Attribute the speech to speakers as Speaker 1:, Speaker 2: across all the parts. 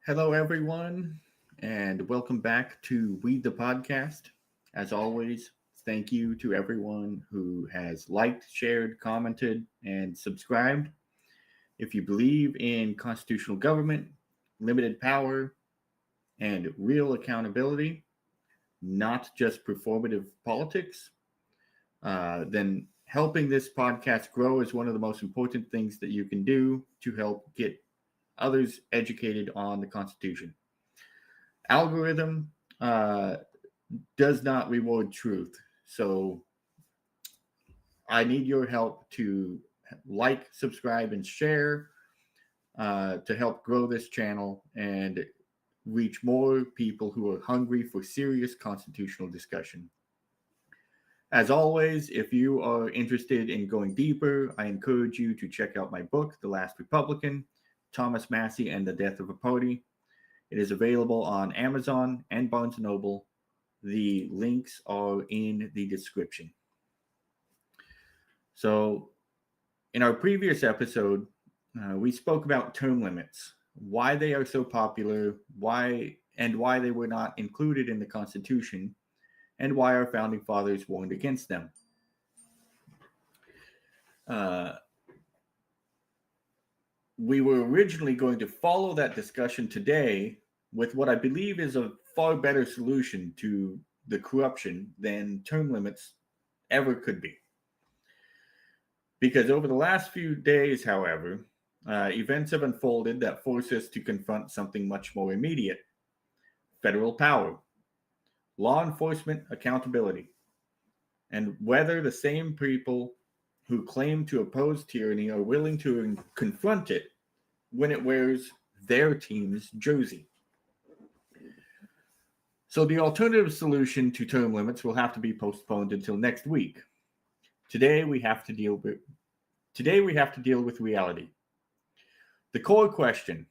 Speaker 1: Hello, everyone, and welcome back to Read the Podcast. As always, thank you to everyone who has liked, shared, commented, and subscribed. If you believe in constitutional government, limited power, and real accountability, not just performative politics, then helping this podcast grow is one of the most important things that you can do to help get others educated on the Constitution. Algorithm uh, does not reward truth. So I need your help to like, subscribe, and share to help grow this channel and reach more people who are hungry for serious constitutional discussion. As always, if you are interested in going deeper, I encourage you to check out my book, The Last Republican, Thomas Massie and the Death of a Party. It is available on Amazon and Barnes& Noble. The links are in the description. So, in our previous episode, we spoke about term limits, why they are so popular, why they were not included in the Constitution, and why our founding fathers warned against them. We were originally going to follow that discussion today with what I believe is a far better solution to the corruption than term limits ever could be. Because over the last few days, however, events have unfolded that force us to confront something much more immediate: federal power, law enforcement accountability, and whether the same people who claim to oppose tyranny are willing to confront it when it wears their team's jersey. So the alternative solution to term limits will have to be postponed until next week. Today we have to deal with reality. The core question.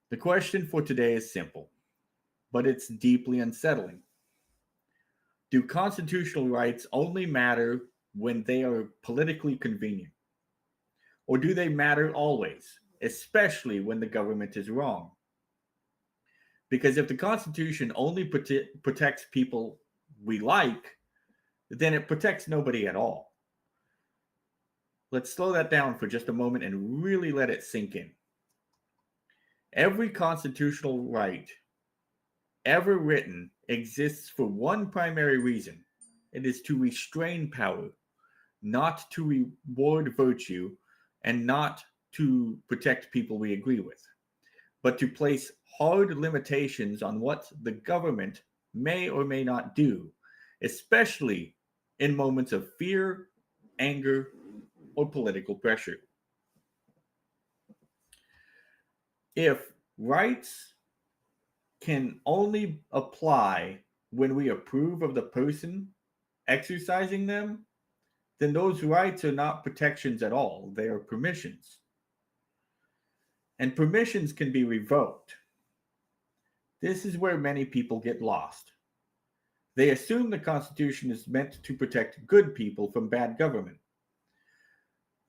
Speaker 1: The question for today is simple, but it's deeply unsettling. Do constitutional rights only matter when they are politically convenient? Or do they matter always, especially when the government is wrong? Because if the Constitution only protects people we like, then it protects nobody at all. Let's slow that down for just a moment and really let it sink in. Every constitutional right ever written exists for one primary reason. It is to restrain power, not to reward virtue, and not to protect people we agree with, but to place hard limitations on what the government may or may not do, especially in moments of fear, anger, or political pressure. If rights can only apply when we approve of the person exercising them, then those rights are not protections at all. They are permissions. And permissions can be revoked. This is where many people get lost. They assume the Constitution is meant to protect good people from bad government.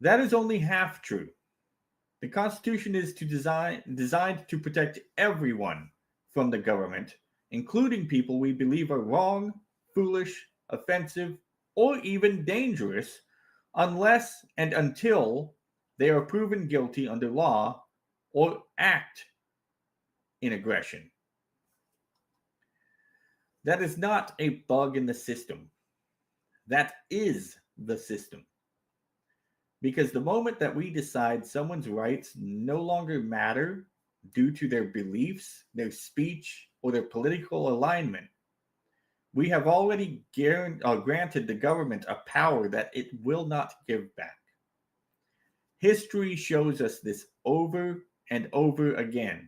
Speaker 1: That is only half true. The Constitution is designed to protect everyone from the government, including people we believe are wrong, foolish, offensive, or even dangerous, unless and until they are proven guilty under law or act in aggression. That is not a bug in the system. That is the system. Because the moment that we decide someone's rights no longer matter due to their beliefs, their speech, or their political alignment, we have already granted the government a power that it will not give back. History shows us this over and over again.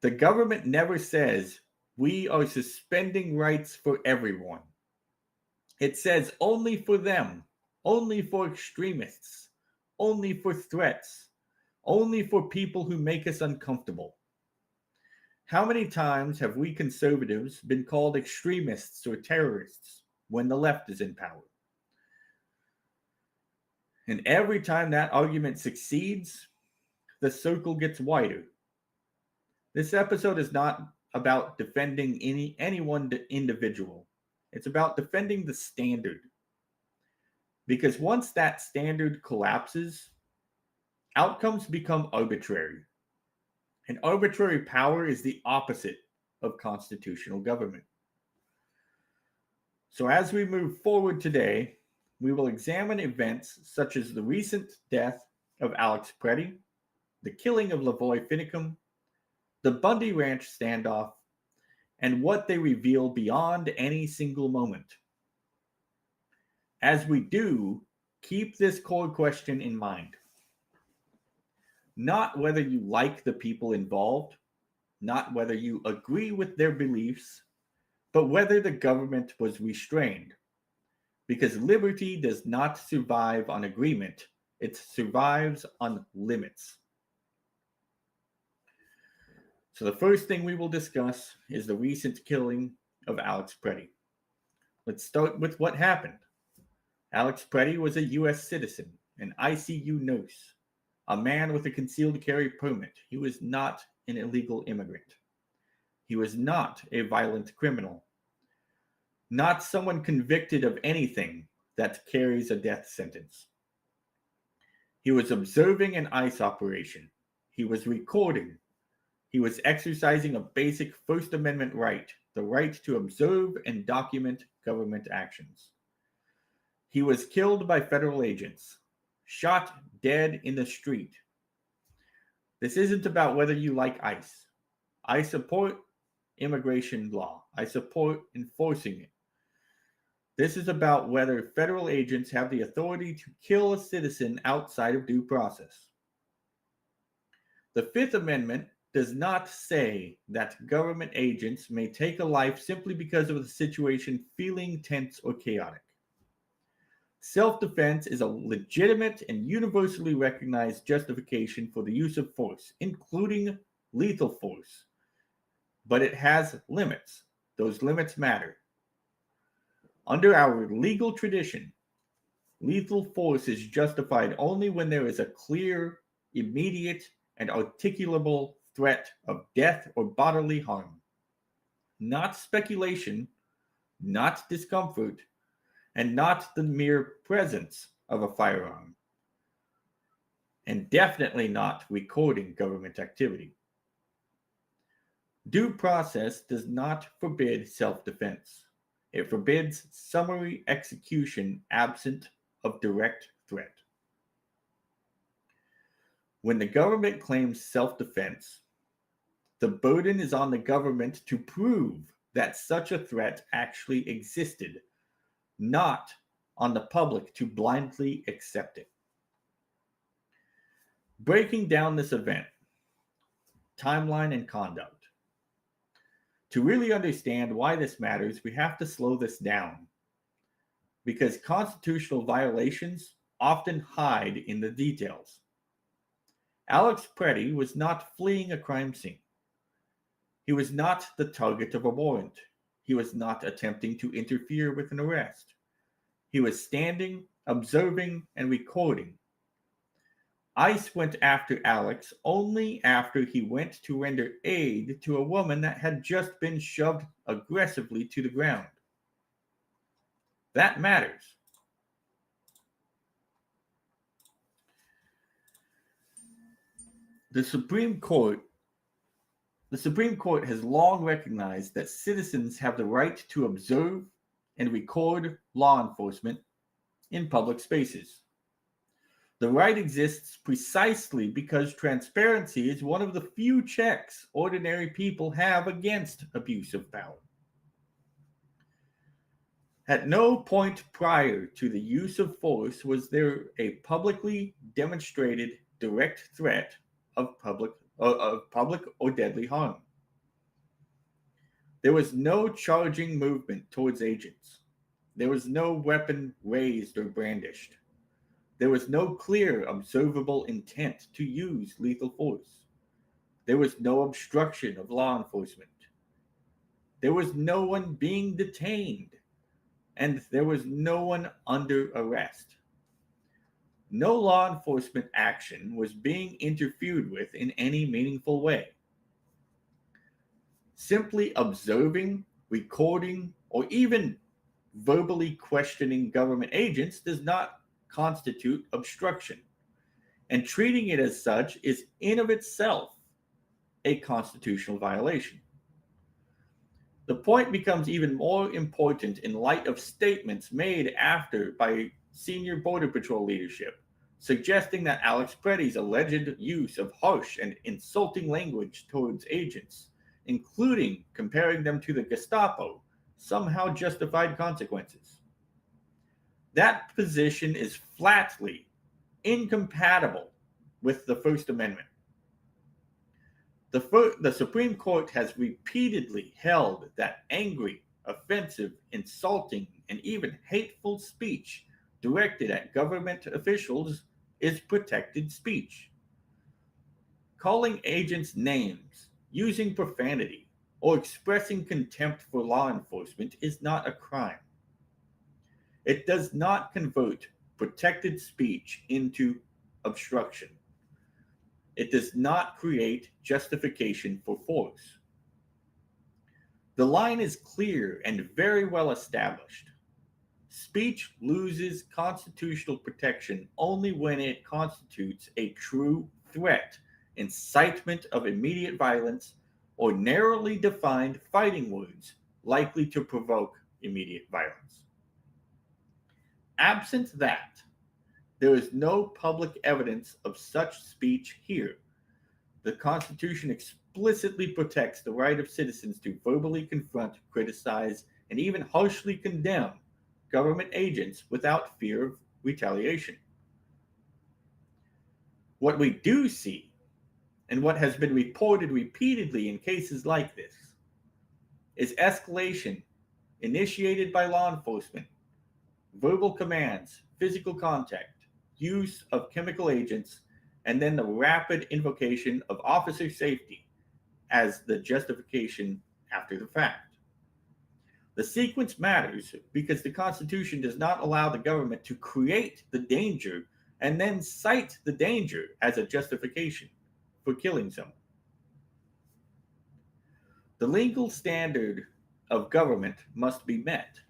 Speaker 1: The government never says, we are suspending rights for everyone. It says only for them, only for extremists, only for threats, only for people who make us uncomfortable. How many times have we conservatives been called extremists or terrorists when the left is in power? And every time that argument succeeds, the circle gets wider. This episode is not about defending any one individual. It's about defending the standard. Because once that standard collapses, outcomes become arbitrary. And arbitrary power is the opposite of constitutional government. So as we move forward today, we will examine events such as the recent death of Alex Pretti, the killing of Lavoy Finicum, the Bundy Ranch standoff, and what they reveal beyond any single moment. As we do, keep this core question in mind. Not whether you like the people involved, not whether you agree with their beliefs, but whether the government was restrained. Because liberty does not survive on agreement, it survives on limits. So the first thing we will discuss is the recent killing of Alex Pretti. Let's start with what happened. Alex Pretti was a U.S. citizen, an ICU nurse, a man with a concealed carry permit. He was not an illegal immigrant. He was not a violent criminal. Not someone convicted of anything that carries a death sentence. He was observing an ICE operation. He was recording. He was exercising a basic First Amendment right, the right to observe and document government actions. He was killed by federal agents, shot dead in the street. This isn't about whether you like ICE. I support immigration law. I support enforcing it. This is about whether federal agents have the authority to kill a citizen outside of due process. The Fifth Amendment does not say that government agents may take a life simply because of the situation feeling tense or chaotic. Self-defense is a legitimate and universally recognized justification for the use of force, including lethal force. But it has limits. Those limits matter. Under our legal tradition, lethal force is justified only when there is a clear, immediate, and articulable threat of death or bodily harm. Not speculation, not discomfort, and not the mere presence of a firearm. And definitely not recording government activity. Due process does not forbid self-defense. It forbids summary execution absent of direct threat. When the government claims self-defense, the burden is on the government to prove that such a threat actually existed, not on the public to blindly accept it. Breaking down this event, timeline and conduct. To really understand why this matters, we have to slow this down, because constitutional violations often hide in the details. Alex Pretti was not fleeing a crime scene. He was not the target of a warrant. He was not attempting to interfere with an arrest. He was standing, observing, and recording. ICE went after Alex only after he went to render aid to a woman that had just been shoved aggressively to the ground. That matters. The Supreme Court has long recognized that citizens have the right to observe and record law enforcement in public spaces. The right exists precisely because transparency is one of the few checks ordinary people have against abuse of power. At no point prior to the use of force was there a publicly demonstrated direct threat of public or deadly harm. There was no charging movement towards agents. There was no weapon raised or brandished. There was no clear, observable intent to use lethal force. There was no obstruction of law enforcement. There was no one being detained. And there was no one under arrest. No law enforcement action was being interfered with in any meaningful way. Simply observing, recording, or even verbally questioning government agents does not constitute obstruction, and treating it as such is in of itself a constitutional violation. The point becomes even more important in light of statements made after by senior Border Patrol leadership, suggesting that Alex Pretti's alleged use of harsh and insulting language towards agents, including comparing them to the Gestapo, somehow justified consequences. That position is flatly incompatible with the First Amendment. The Supreme Court has repeatedly held that angry, offensive, insulting, and even hateful speech directed at government officials is protected speech. Calling agents names, using profanity, or expressing contempt for law enforcement is not a crime. It does not convert protected speech into obstruction. It does not create justification for force. The line is clear and very well established. Speech loses constitutional protection only when it constitutes a true threat, incitement of immediate violence, or narrowly defined fighting words likely to provoke immediate violence. Absent that, there is no public evidence of such speech here. The Constitution explicitly protects the right of citizens to verbally confront, criticize, and even harshly condemn government agents without fear of retaliation. What we do see, and what has been reported repeatedly in cases like this, is escalation initiated by law enforcement, verbal commands, physical contact, use of chemical agents, and then the rapid invocation of officer safety as the justification after the fact. The sequence matters because the Constitution does not allow the government to create the danger and then cite the danger as a justification for killing someone. The legal standard of government must be met.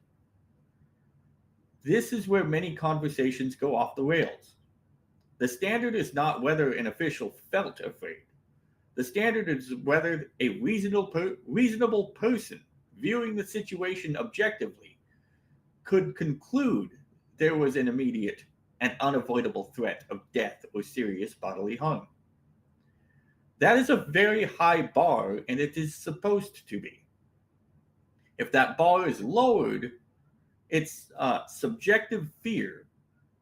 Speaker 1: This is where many conversations go off the rails. The standard is not whether an official felt afraid. The standard is whether a reasonable person viewing the situation objectively could conclude there was an immediate and unavoidable threat of death or serious bodily harm. That is a very high bar, and it is supposed to be. If that bar is lowered, it's subjective fear,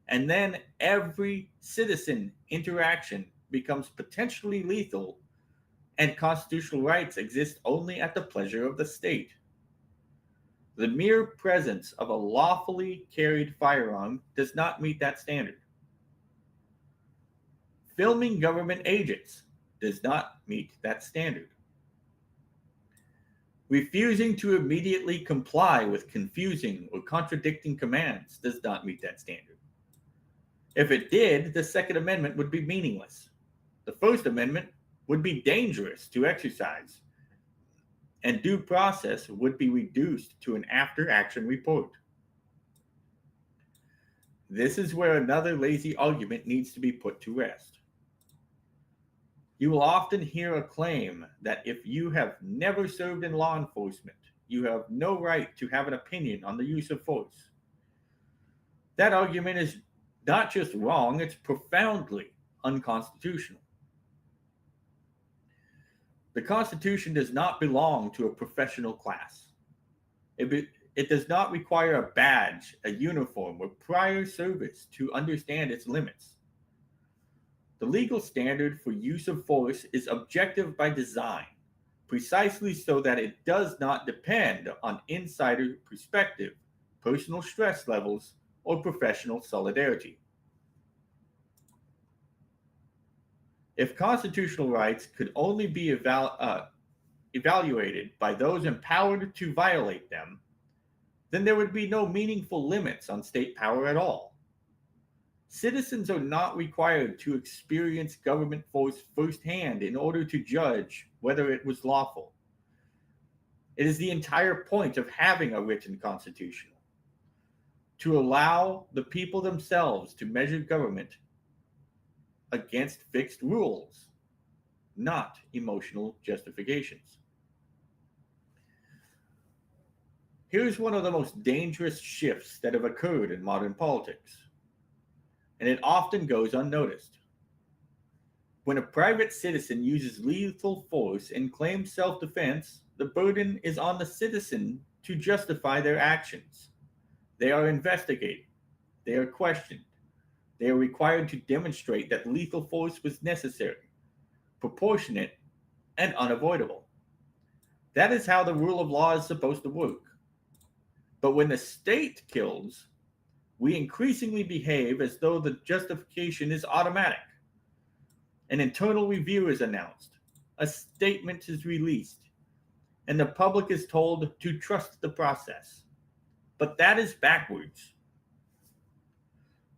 Speaker 1: and then every citizen interaction becomes potentially lethal, and constitutional rights exist only at the pleasure of the state. The mere presence of a lawfully carried firearm does not meet that standard. Filming government agents does not meet that standard. Refusing to immediately comply with confusing or contradicting commands does not meet that standard. If it did, the Second Amendment would be meaningless. The First Amendment would be dangerous to exercise, and due process would be reduced to an after-action report. This is where another lazy argument needs to be put to rest. You will often hear a claim that if you have never served in law enforcement, you have no right to have an opinion on the use of force. That argument is not just wrong, it's profoundly unconstitutional. The Constitution does not belong to a professional class. It does not require a badge, a uniform, or prior service to understand its limits. The legal standard for use of force is objective by design, precisely so that it does not depend on insider perspective, personal stress levels, or professional solidarity. If constitutional rights could only be evaluated by those empowered to violate them, then there would be no meaningful limits on state power at all. Citizens are not required to experience government force firsthand in order to judge whether it was lawful. It is the entire point of having a written constitution, to allow the people themselves to measure government against fixed rules, not emotional justifications. Here's one of the most dangerous shifts that have occurred in modern politics, and it often goes unnoticed. When a private citizen uses lethal force and claims self defense, the burden is on the citizen to justify their actions. They are investigated, they are questioned, they are required to demonstrate that lethal force was necessary, proportionate, and unavoidable. That is how the rule of law is supposed to work. But when the state kills, we increasingly behave as though the justification is automatic. An internal review is announced, a statement is released, and the public is told to trust the process. But that is backwards.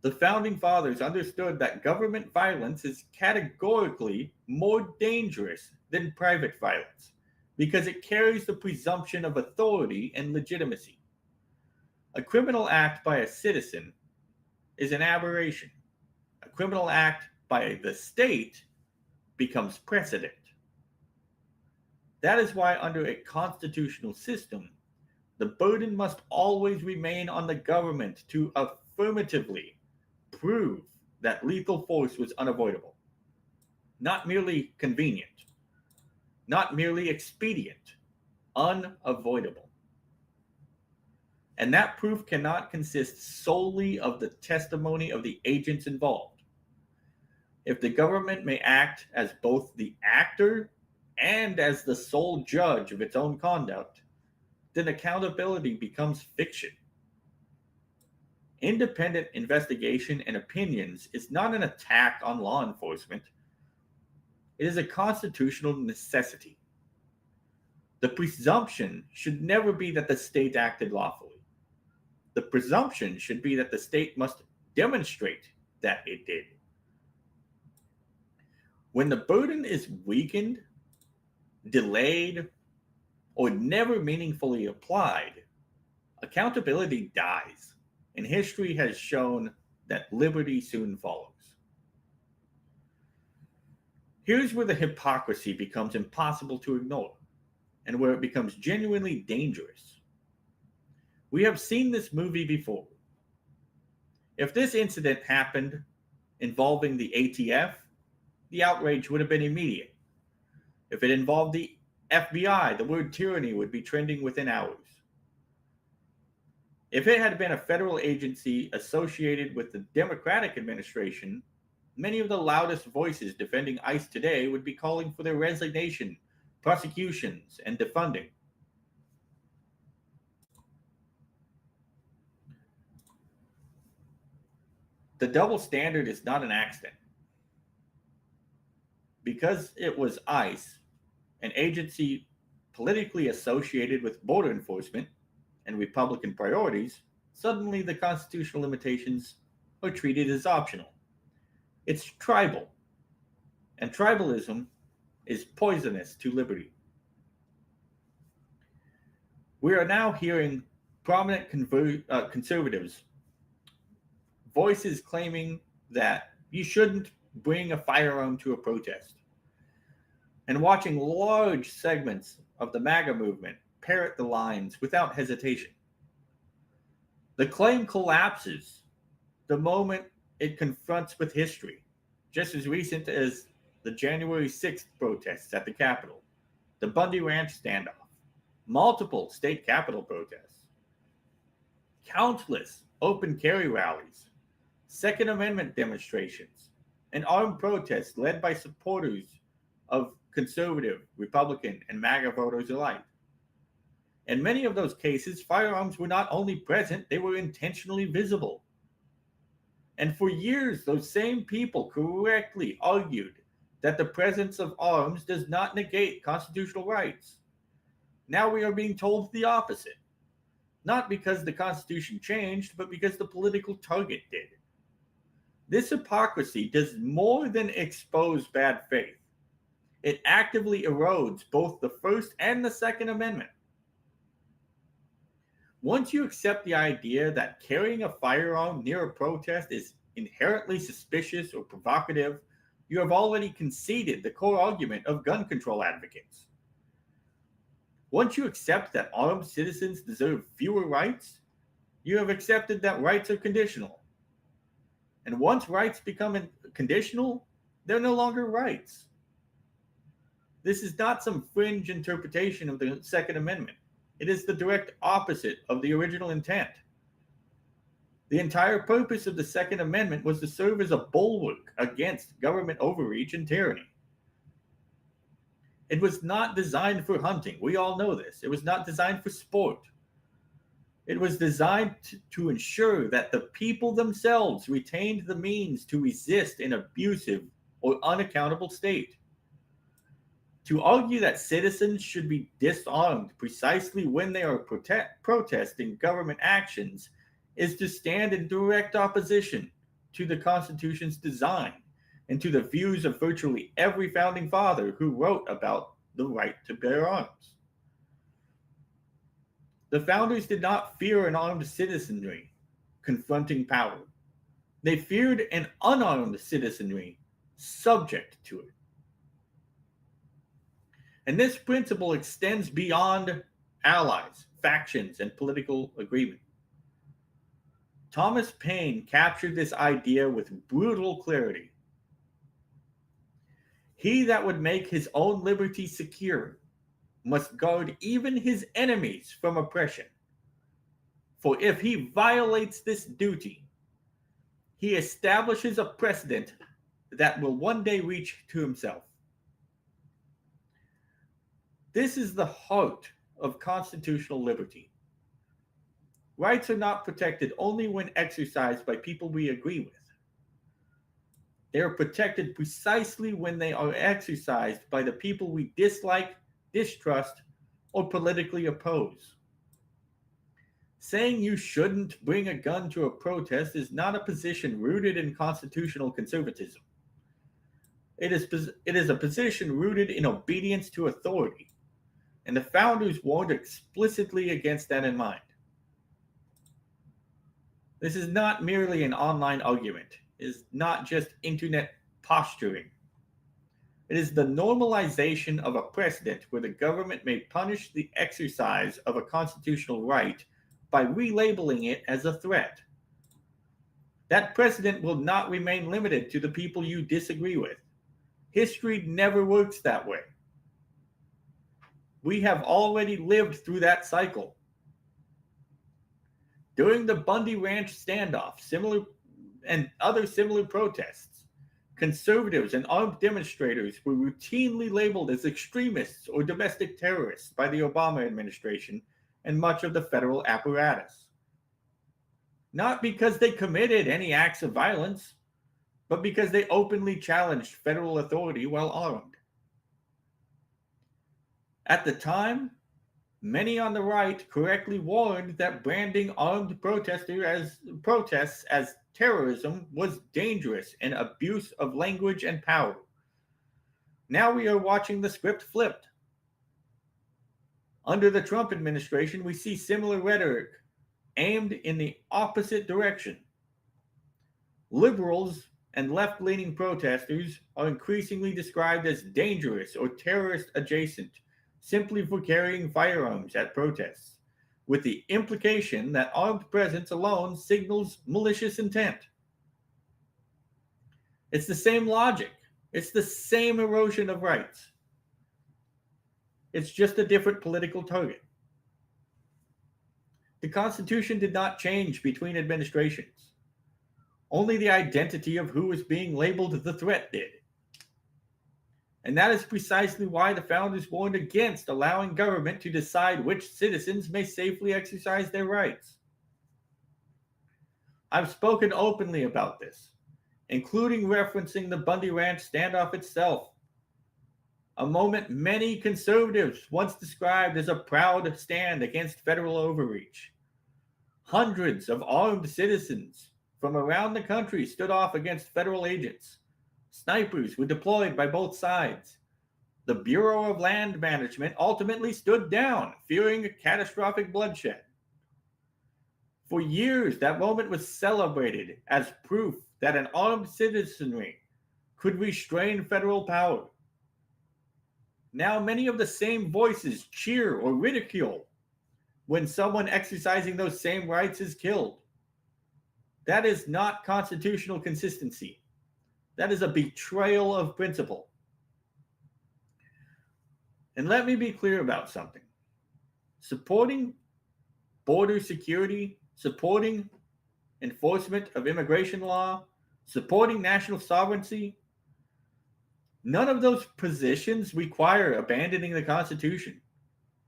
Speaker 1: The founding fathers understood that government violence is categorically more dangerous than private violence because it carries the presumption of authority and legitimacy. A criminal act by a citizen is an aberration. A criminal act by the state becomes precedent. That is why, under a constitutional system, the burden must always remain on the government to affirmatively prove that lethal force was unavoidable, not merely convenient, not merely expedient, unavoidable. And that proof cannot consist solely of the testimony of the agents involved. If the government may act as both the actor and as the sole judge of its own conduct, then accountability becomes fiction. Independent investigation and opinions is not an attack on law enforcement. It is a constitutional necessity. The presumption should never be that the state acted lawfully. The presumption should be that the state must demonstrate that it did. When the burden is weakened, delayed, or never meaningfully applied, accountability dies, and history has shown that liberty soon follows. Here's where the hypocrisy becomes impossible to ignore, and where it becomes genuinely dangerous. We have seen this movie before. If this incident happened involving the ATF, the outrage would have been immediate. If it involved the FBI, the word tyranny would be trending within hours. If it had been a federal agency associated with the Democratic administration, many of the loudest voices defending ICE today would be calling for their resignation, prosecutions, and defunding. The double standard is not an accident. Because it was ICE, an agency politically associated with border enforcement and Republican priorities, suddenly the constitutional limitations are treated as optional. It's tribal, and tribalism is poisonous to liberty. We are now hearing prominent conservatives voices claiming that you shouldn't bring a firearm to a protest, and watching large segments of the MAGA movement parrot the lines without hesitation. The claim collapses the moment it confronts with history, just as recent as the January 6th protests at the Capitol, the Bundy Ranch standoff, multiple state capitol protests, countless open carry rallies, Second Amendment demonstrations, and armed protests led by supporters of conservative, Republican, and MAGA voters alike. In many of those cases, firearms were not only present, they were intentionally visible. And for years, those same people correctly argued that the presence of arms does not negate constitutional rights. Now we are being told the opposite. Not because the Constitution changed, but because the political target did. This hypocrisy does more than expose bad faith. It actively erodes both the First and the Second Amendment. Once you accept the idea that carrying a firearm near a protest is inherently suspicious or provocative, you have already conceded the core argument of gun control advocates. Once you accept that armed citizens deserve fewer rights, you have accepted that rights are conditional. And once rights become conditional, they're no longer rights. This is not some fringe interpretation of the Second Amendment. It is the direct opposite of the original intent. The entire purpose of the Second Amendment was to serve as a bulwark against government overreach and tyranny. It was not designed for hunting. We all know this. It was not designed for sport. It was designed to ensure that the people themselves retained the means to resist an abusive or unaccountable state. To argue that citizens should be disarmed precisely when they are protesting government actions is to stand in direct opposition to the Constitution's design and to the views of virtually every founding father who wrote about the right to bear arms. The founders did not fear an armed citizenry confronting power. They feared an unarmed citizenry subject to it. And this principle extends beyond allies, factions, and political agreement. Thomas Paine captured this idea with brutal clarity. He that would make his own liberty secure must guard even his enemies from oppression. For if he violates this duty, he establishes a precedent that will one day reach to himself. This is the heart of constitutional liberty. Rights are not protected only when exercised by people we agree with. They are protected precisely when they are exercised by the people we dislike, distrust, or politically oppose. Saying you shouldn't bring a gun to a protest is not a position rooted in constitutional conservatism. It is a position rooted in obedience to authority, and the founders warned explicitly against that in mind. This is not merely an online argument. It is not just internet posturing. It is the normalization of a precedent where the government may punish the exercise of a constitutional right by relabeling it as a threat. That precedent will not remain limited to the people you disagree with. History never works that way. We have already lived through that cycle. During the Bundy Ranch standoff, and other similar protests, conservatives and armed demonstrators were routinely labeled as extremists or domestic terrorists by the Obama administration and much of the federal apparatus. Not because they committed any acts of violence, but because they openly challenged federal authority while armed. At the time, many on the right correctly warned that branding armed protests as terrorism was dangerous and abuse of language and power. Now we are watching the script flipped. Under the Trump administration, we see similar rhetoric aimed in the opposite direction. Liberals and left-leaning protesters are increasingly described as dangerous or terrorist adjacent simply for carrying firearms at protests, with the implication that armed presence alone signals malicious intent. It's the same logic. It's the same erosion of rights. It's just a different political target. The Constitution did not change between administrations. Only the identity of who was being labeled the threat did. And that is precisely why the founders warned against allowing government to decide which citizens may safely exercise their rights. I've spoken openly about this, including referencing the Bundy Ranch standoff itself, a moment many conservatives once described as a proud stand against federal overreach. Hundreds of armed citizens from around the country stood off against federal agents. Snipers were deployed by both sides. The Bureau of Land Management ultimately stood down, fearing a catastrophic bloodshed. For years, that moment was celebrated as proof that an armed citizenry could restrain federal power. Now, many of the same voices cheer or ridicule when someone exercising those same rights is killed. That is not constitutional consistency. That is a betrayal of principle. And let me be clear about something. Supporting border security, supporting enforcement of immigration law, supporting national sovereignty, none of those positions require abandoning the Constitution.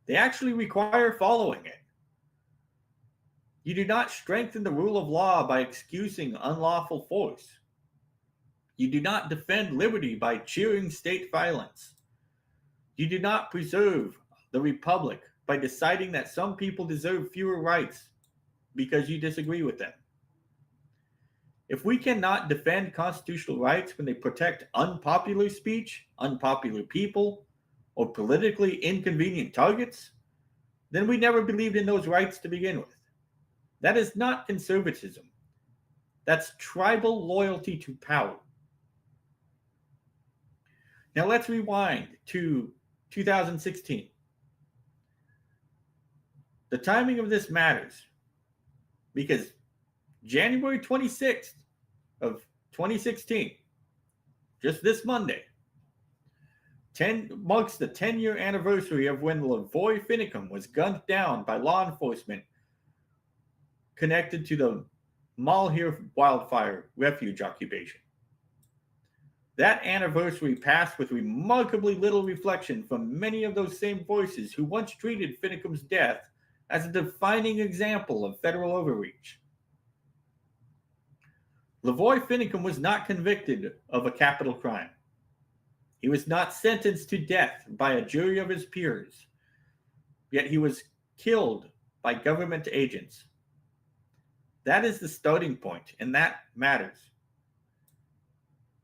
Speaker 1: They actually require following it. You do not strengthen the rule of law by excusing unlawful force. You do not defend liberty by cheering state violence. You do not preserve the republic by deciding that some people deserve fewer rights because you disagree with them. If we cannot defend constitutional rights when they protect unpopular speech, unpopular people, or politically inconvenient targets, then we never believed in those rights to begin with. That is not conservatism. That's tribal loyalty to power. Now let's rewind to 2016. The timing of this matters because January 26th of 2016, just this Monday, marks the 10-year anniversary of when Lavoy Finicum was gunned down by law enforcement connected to the Malheur wildfire refuge occupation. That anniversary passed with remarkably little reflection from many of those same voices who once treated Finicum's death as a defining example of federal overreach. Lavoy Finicum was not convicted of a capital crime. He was not sentenced to death by a jury of his peers, yet he was killed by government agents. That is the starting point, and that matters.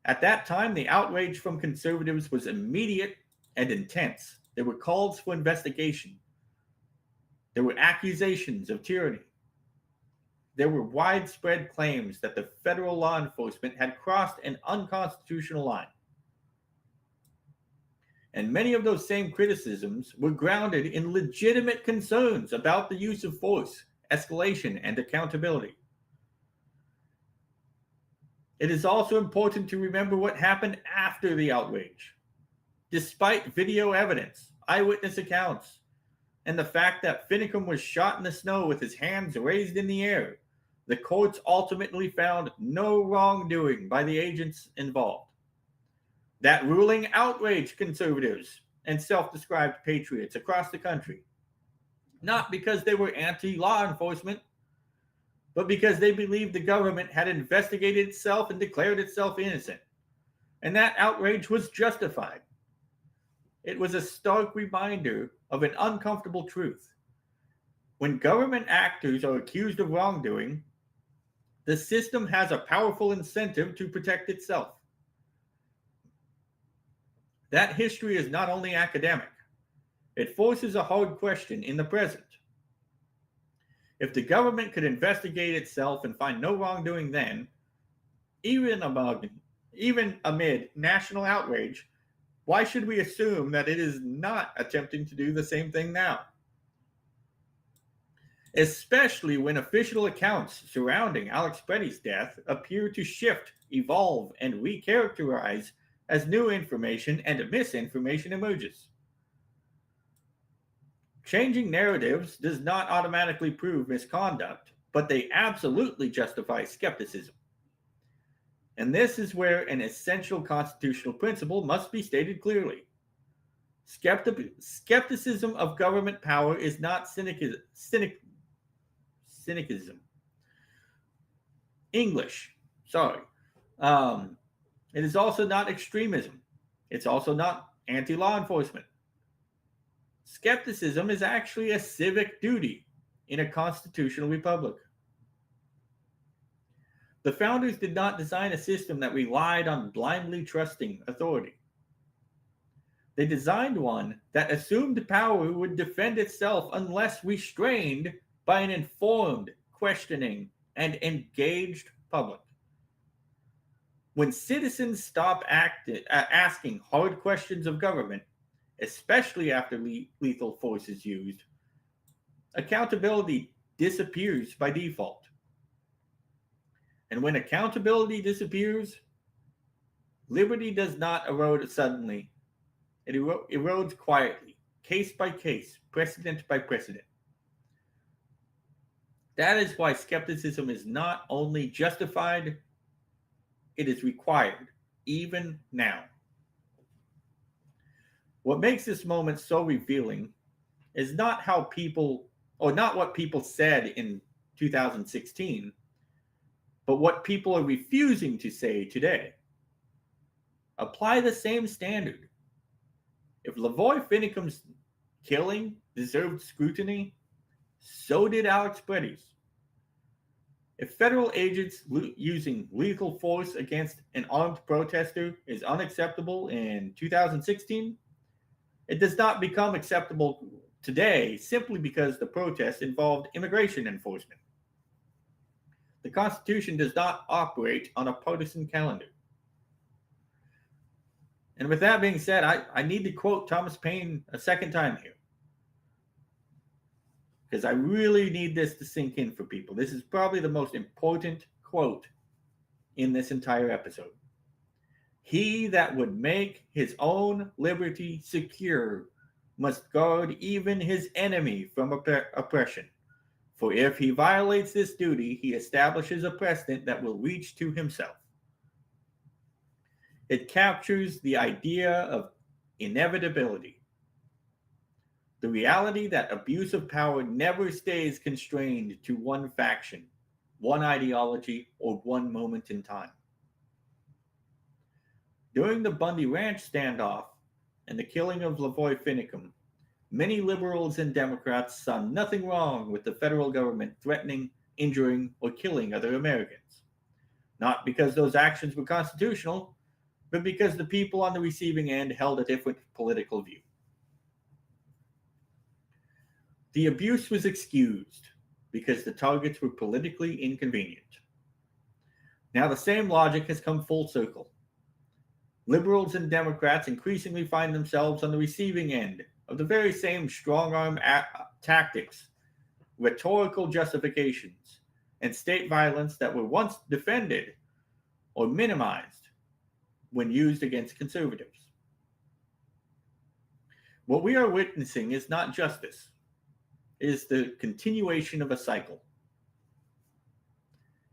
Speaker 1: At that time, the outrage from conservatives was immediate and intense. There were calls for investigation. There were accusations of tyranny. There were widespread claims that the federal law enforcement had crossed an unconstitutional line. And many of those same criticisms were grounded in legitimate concerns about the use of force, escalation, and accountability. It is also important to remember what happened after the outrage. Despite video evidence, eyewitness accounts, and the fact that Finicum was shot in the snow with his hands raised in the air, the courts ultimately found no wrongdoing by the agents involved. That ruling outraged conservatives and self-described patriots across the country, not because they were anti-law enforcement, but because they believed the government had investigated itself and declared itself innocent. And that outrage was justified. It was a stark reminder of an uncomfortable truth. When government actors are accused of wrongdoing, the system has a powerful incentive to protect itself. That history is not only academic, it forces a hard question in the present. If the government could investigate itself and find no wrongdoing then, even amid national outrage, why should we assume that it is not attempting to do the same thing now? Especially when official accounts surrounding Alex Pretti's death appear to shift, evolve, and recharacterize as new information and misinformation emerges. Changing narratives does not automatically prove misconduct, but they absolutely justify skepticism. And this is where an essential constitutional principle must be stated clearly. Skepticism of government power is not cynicism. It is also not extremism. It's also not anti-law enforcement. Skepticism is actually a civic duty in a constitutional republic. The founders did not design a system that relied on blindly trusting authority. They designed one that assumed power would defend itself unless restrained by an informed, questioning, and engaged public. When citizens stop asking hard questions of government, especially after lethal force is used, accountability disappears by default. And when accountability disappears, liberty does not erode suddenly. It erodes quietly, case by case, precedent by precedent. That is why skepticism is not only justified, it is required, even now. What makes this moment so revealing is not how people, or not what people said in 2016, but what people are refusing to say today. Apply the same standard. If Lavoy Finicum's killing deserved scrutiny, so did Alex Pretti's. If federal agents using lethal force against an armed protester is unacceptable in 2016, it does not become acceptable today simply because the protest involved immigration enforcement. The Constitution does not operate on a partisan calendar. And with that being said, I need to quote Thomas Paine a second time here, because I really need this to sink in for people. This is probably the most important quote in this entire episode. He that would make his own liberty secure must guard even his enemy from oppression. For if he violates this duty, he establishes a precedent that will reach to himself. It captures the idea of inevitability, the reality that abuse of power never stays constrained to one faction, one ideology, or one moment in time. During the Bundy Ranch standoff and the killing of Lavoy Finicum, many liberals and Democrats saw nothing wrong with the federal government threatening, injuring, or killing other Americans. Not because those actions were constitutional, but because the people on the receiving end held a different political view. The abuse was excused because the targets were politically inconvenient. Now the same logic has come full circle. Liberals and Democrats increasingly find themselves on the receiving end of the very same strong-arm tactics, rhetorical justifications, and state violence that were once defended or minimized when used against conservatives. What we are witnessing is not justice. It is the continuation of a cycle.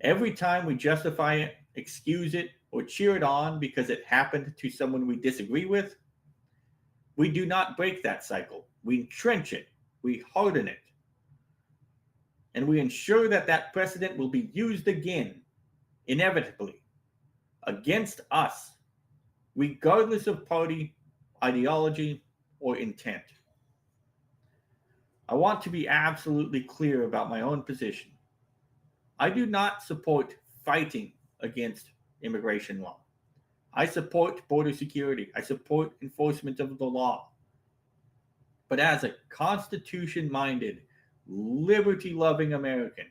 Speaker 1: Every time we justify it, excuse it, or cheer it on because it happened to someone we disagree with, we do not break that cycle. We entrench it. We harden it. And we ensure that that precedent will be used again, inevitably, against us, regardless of party, ideology, or intent. I want to be absolutely clear about my own position. I do not support fighting against immigration law. I support border security. I support enforcement of the law. But as a Constitution-minded, liberty-loving American,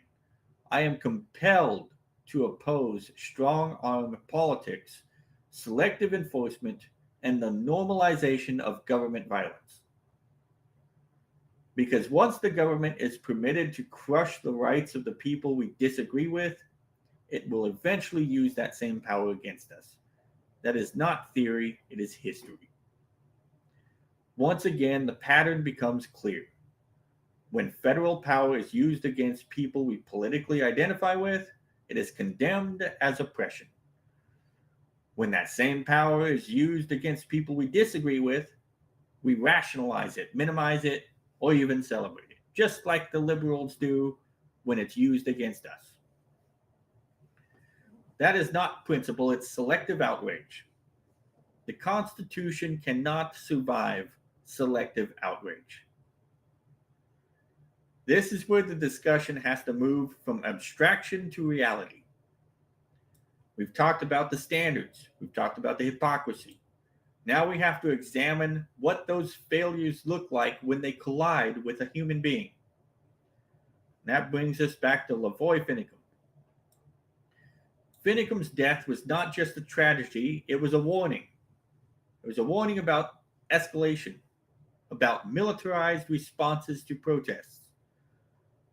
Speaker 1: I am compelled to oppose strong-arm politics, selective enforcement, and the normalization of government violence. Because once the government is permitted to crush the rights of the people we disagree with, it will eventually use that same power against us. That is not theory, it is history. Once again, the pattern becomes clear. When federal power is used against people we politically identify with, it is condemned as oppression. When that same power is used against people we disagree with, we rationalize it, minimize it, or even celebrate it, just like the liberals do when it's used against us. That is not principle, it's selective outrage. The Constitution cannot survive selective outrage. This is where the discussion has to move from abstraction to reality. We've talked about the standards. We've talked about the hypocrisy. Now we have to examine what those failures look like when they collide with a human being. And that brings us back to Lavoy Finicum. Finicum's death was not just a tragedy, it was a warning. It was a warning about escalation, about militarized responses to protests,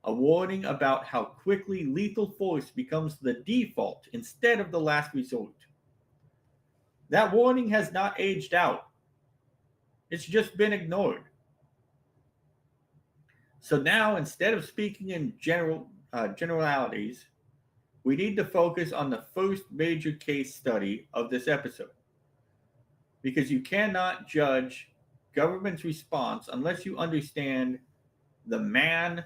Speaker 1: a warning about how quickly lethal force becomes the default instead of the last resort. That warning has not aged out. It's just been ignored. So now, instead of speaking in generalities, we need to focus on the first major case study of this episode. Because you cannot judge government's response unless you understand the man,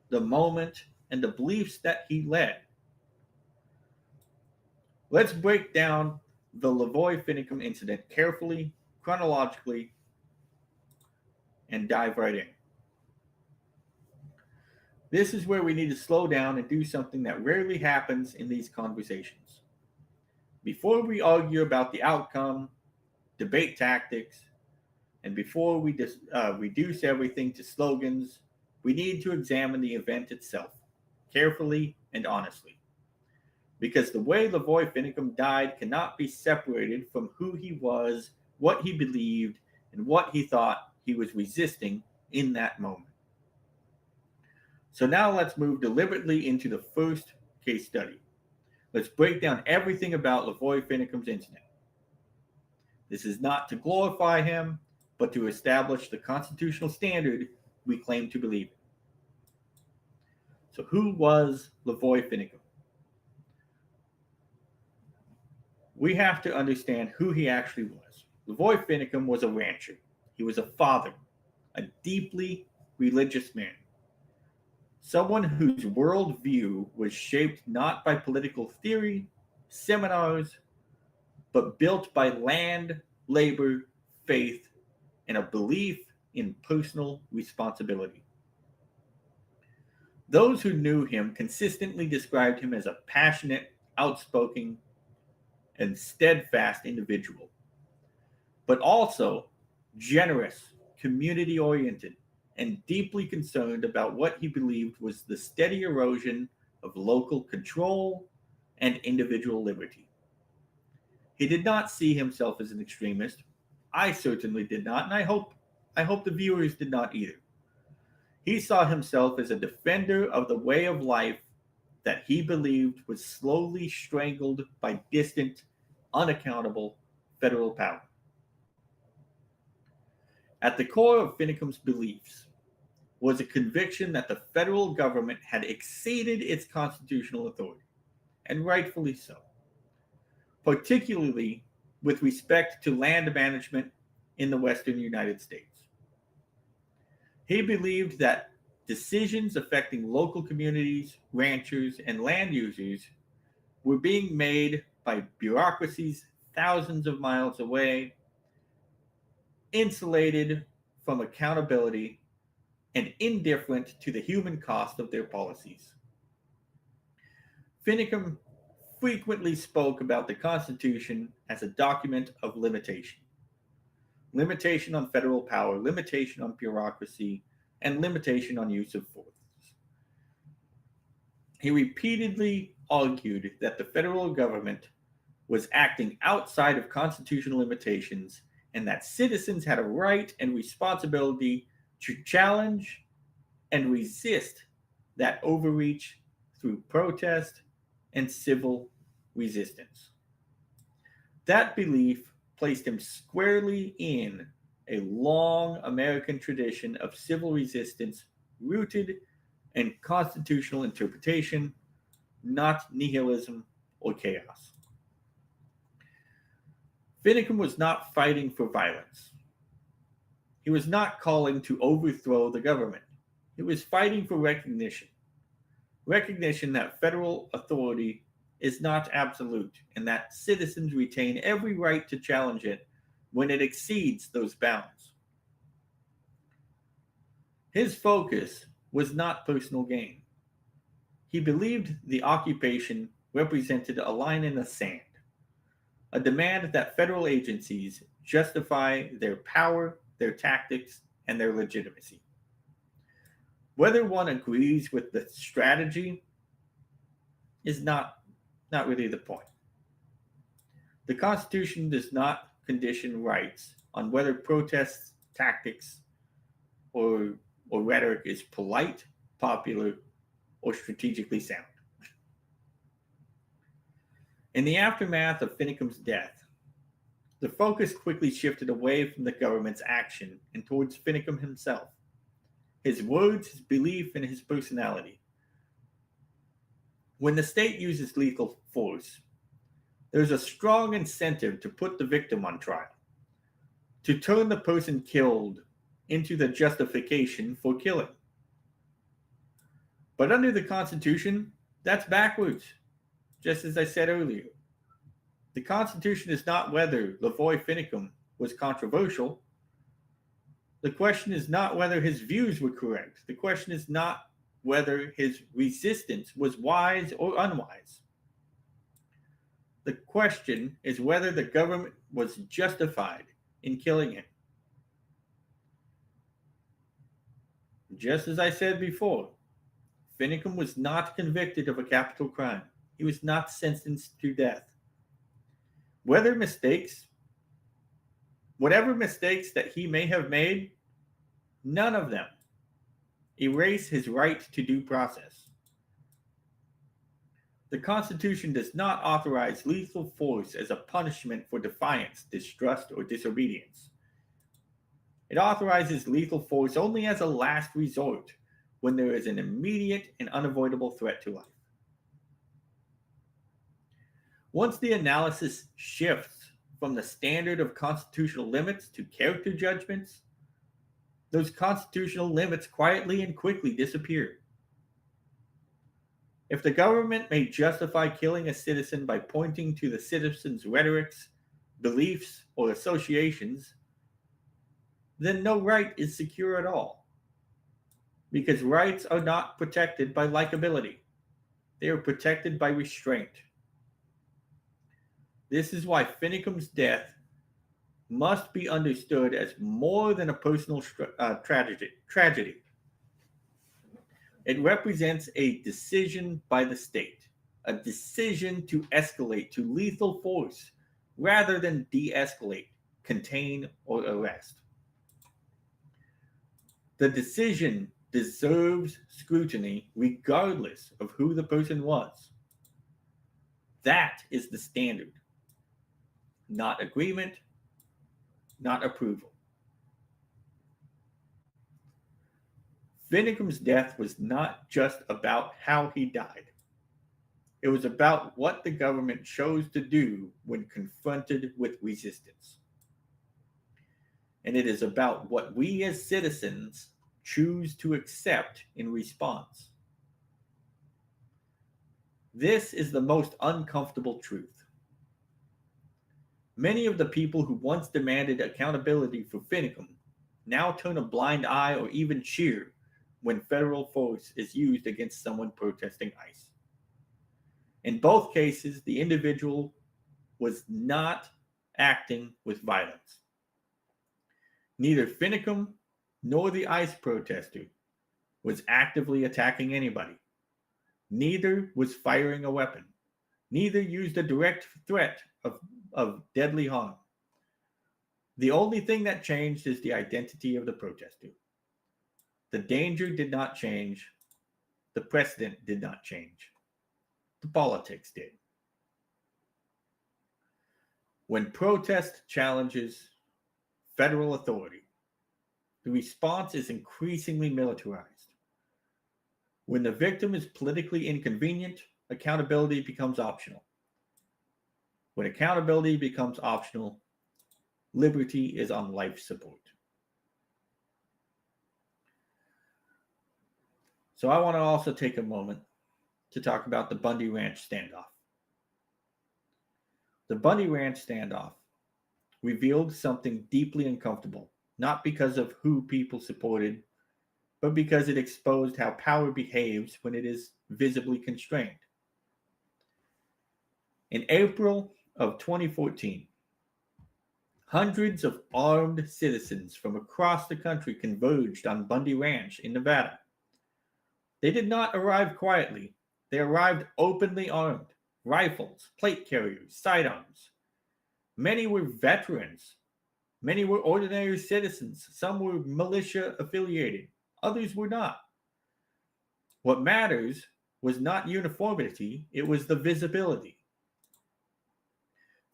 Speaker 1: the moment, and the beliefs that he led. Let's break down the Lavoy Finicum incident carefully, chronologically, and dive right in. This is where we need to slow down and do something that rarely happens in these conversations. Before we argue about the outcome, debate tactics, and before we reduce everything to slogans, we need to examine the event itself, carefully and honestly. Because the way Lavoy Finicum died cannot be separated from who he was, what he believed, and what he thought he was resisting in that moment. So now let's move deliberately into the first case study. Let's break down everything about Lavoy Finicum's incident. This is not to glorify him, but to establish the constitutional standard we claim to believe in. So who was Lavoy Finicum? We have to understand who he actually was. Lavoy Finicum was a rancher. He was a father, a deeply religious man. Someone whose worldview was shaped not by political theory, seminars, but built by land, labor, faith, and a belief in personal responsibility. Those who knew him consistently described him as a passionate, outspoken, and steadfast individual, but also generous, community-oriented, and deeply concerned about what he believed was the steady erosion of local control and individual liberty. He did not see himself as an extremist. I certainly did not, and I hope the viewers did not either. He saw himself as a defender of the way of life that he believed was slowly strangled by distant, unaccountable federal power. At the core of Finicum's beliefs was a conviction that the federal government had exceeded its constitutional authority, and rightfully so, particularly with respect to land management in the western United States. He believed that decisions affecting local communities, ranchers, and land users were being made by bureaucracies thousands of miles away, insulated from accountability, and indifferent to the human cost of their policies. Finicum frequently spoke about the Constitution as a document of limitation. Limitation on federal power, limitation on bureaucracy, and limitation on use of force. He repeatedly argued that the federal government was acting outside of constitutional limitations and that citizens had a right and responsibility to challenge and resist that overreach through protest and civil resistance. That belief placed him squarely in a long American tradition of civil resistance rooted in constitutional interpretation, not nihilism or chaos. Finicum was not fighting for violence. He was not calling to overthrow the government. He was fighting for recognition. Recognition that federal authority is not absolute and that citizens retain every right to challenge it when it exceeds those bounds. His focus was not personal gain. He believed the occupation represented a line in the sand, a demand that federal agencies justify their power, their tactics, and their legitimacy. Whether one agrees with the strategy is not really the point. The Constitution does not condition rights on whether protests, tactics, or rhetoric is polite, popular, or strategically sound. In the aftermath of Finicum's death, the focus quickly shifted away from the government's action and towards Finicum himself, his words, his belief, and his personality. When the state uses lethal force, there's a strong incentive to put the victim on trial, to turn the person killed into the justification for killing. But under the Constitution, that's backwards, just as I said earlier. The Constitution is not whether Lavoy Finicum was controversial. The question is not whether his views were correct. The question is not whether his resistance was wise or unwise. The question is whether the government was justified in killing him. Just as I said before, Finicum was not convicted of a capital crime. He was not sentenced to death. Whatever mistakes that he may have made, none of them erase his right to due process. The Constitution does not authorize lethal force as a punishment for defiance, distrust, or disobedience. It authorizes lethal force only as a last resort when there is an immediate and unavoidable threat to life. Once the analysis shifts from the standard of constitutional limits to character judgments, those constitutional limits quietly and quickly disappear. If the government may justify killing a citizen by pointing to the citizen's rhetorics, beliefs, or associations, then no right is secure at all. Because rights are not protected by likability. They are protected by restraint. This is why Finicum's death must be understood as more than a personal tragedy. It represents a decision by the state, a decision to escalate to lethal force rather than de-escalate, contain, or arrest. The decision deserves scrutiny regardless of who the person was. That is the standard. Not agreement, not approval. Finicum's death was not just about how he died. It was about what the government chose to do when confronted with resistance. And it is about what we as citizens choose to accept in response. This is the most uncomfortable truth. Many of the people who once demanded accountability for Finicum now turn a blind eye or even cheer when federal force is used against someone protesting ICE. In both cases, the individual was not acting with violence. Neither Finicum nor the ICE protester was actively attacking anybody. Neither was firing a weapon. Neither used a direct threat of deadly harm. The only thing that changed is the identity of the protester. The danger did not change. The precedent did not change. The politics did. When protest challenges federal authority, the response is increasingly militarized. When the victim is politically inconvenient, accountability becomes optional. When accountability becomes optional, liberty is on life support. So I want to also take a moment to talk about the Bundy Ranch standoff. The Bundy Ranch standoff revealed something deeply uncomfortable, not because of who people supported, but because it exposed how power behaves when it is visibly constrained. In April of 2014, hundreds of armed citizens from across the country converged on Bundy Ranch in Nevada. They did not arrive quietly. They arrived openly armed, rifles, plate carriers, sidearms. Many were veterans. Many were ordinary citizens. Some were militia affiliated. Others were not. What matters was not uniformity, it was the visibility.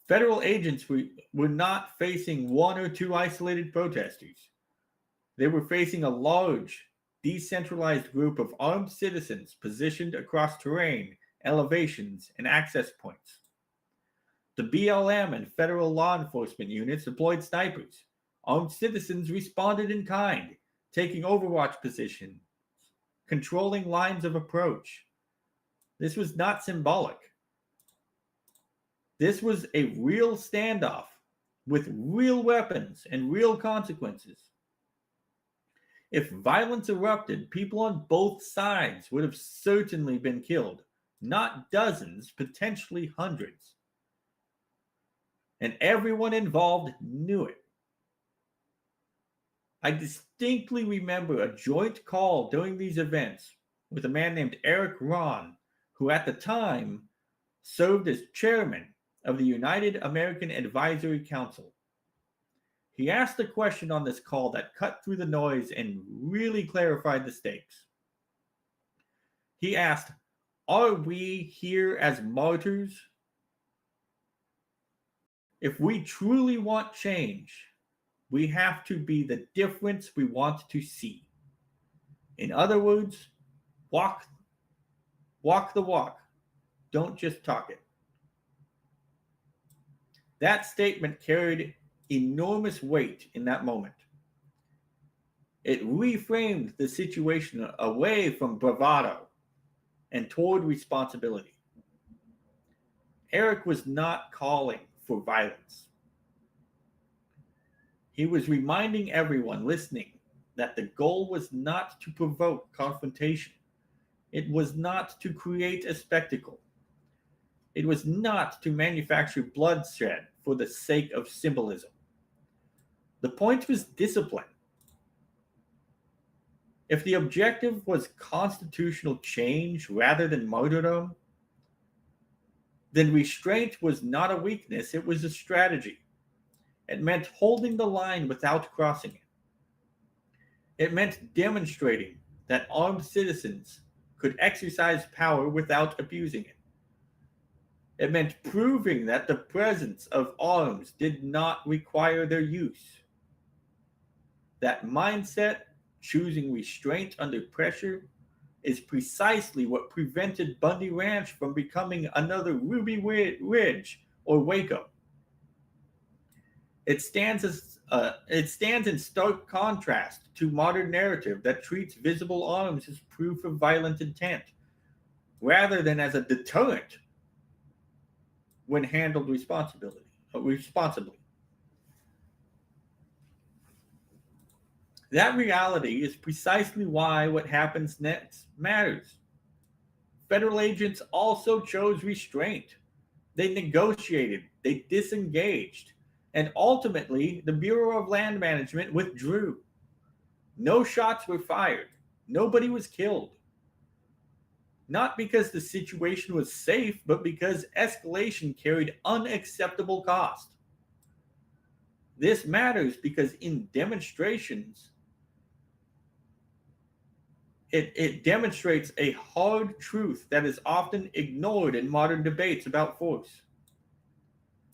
Speaker 1: Federal agents were not facing one or two isolated protesters. They were facing a large, decentralized group of armed citizens positioned across terrain, elevations, and access points. The BLM and federal law enforcement units deployed snipers. Armed citizens responded in kind, taking overwatch positions, controlling lines of approach. This was not symbolic. This was a real standoff with real weapons and real consequences. If violence erupted, people on both sides would have certainly been killed, not dozens, potentially hundreds. And everyone involved knew it. I distinctly remember a joint call during these events with a man named Eric Ron, who at the time served as chairman of the United American Advisory Council. He asked a question on this call that cut through the noise and really clarified the stakes. He asked, "Are we here as martyrs? If we truly want change, we have to be the difference we want to see. In other words, walk the walk. Don't just talk it." That statement carried enormous weight in that moment. It reframed the situation away from bravado and toward responsibility. Eric was not calling for violence. He was reminding everyone listening that the goal was not to provoke confrontation. It was not to create a spectacle. It was not to manufacture bloodshed for the sake of symbolism. The point was discipline. If the objective was constitutional change rather than martyrdom, then restraint was not a weakness, it was a strategy. It meant holding the line without crossing it. It meant demonstrating that armed citizens could exercise power without abusing it. It meant proving that the presence of arms did not require their use. That mindset, choosing restraint under pressure, is precisely what prevented Bundy Ranch from becoming another Ruby Ridge or Waco. It stands in stark contrast to modern narrative that treats visible arms as proof of violent intent, rather than as a deterrent when handled responsibly. That reality is precisely why what happens next matters. Federal agents also chose restraint. They negotiated, they disengaged, and ultimately the Bureau of Land Management withdrew. No shots were fired. Nobody was killed. Not because the situation was safe, but because escalation carried unacceptable cost. This matters because in demonstrations, it demonstrates a hard truth that is often ignored in modern debates about force.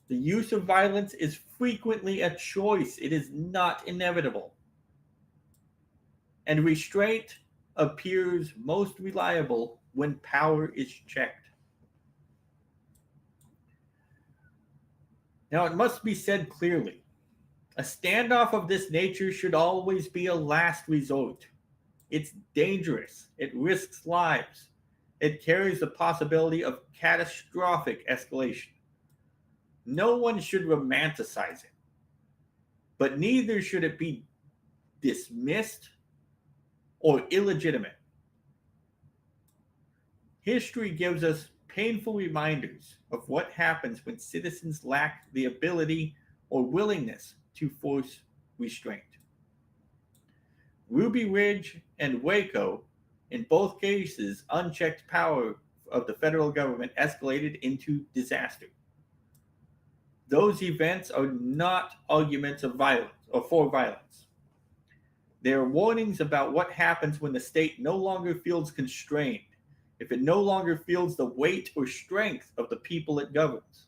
Speaker 1: The use of violence is frequently a choice. It is not inevitable. And restraint appears most reliable when power is checked. Now, it must be said clearly, a standoff of this nature should always be a last resort. It's dangerous. It risks lives. It carries the possibility of catastrophic escalation. No one should romanticize it, but neither should it be dismissed or illegitimate. History gives us painful reminders of what happens when citizens lack the ability or willingness to force restraint. Ruby Ridge and Waco, in both cases, unchecked power of the federal government escalated into disaster. Those events are not arguments of violence or for violence. They are warnings about what happens when the state no longer feels constrained, if it no longer feels the weight or strength of the people it governs.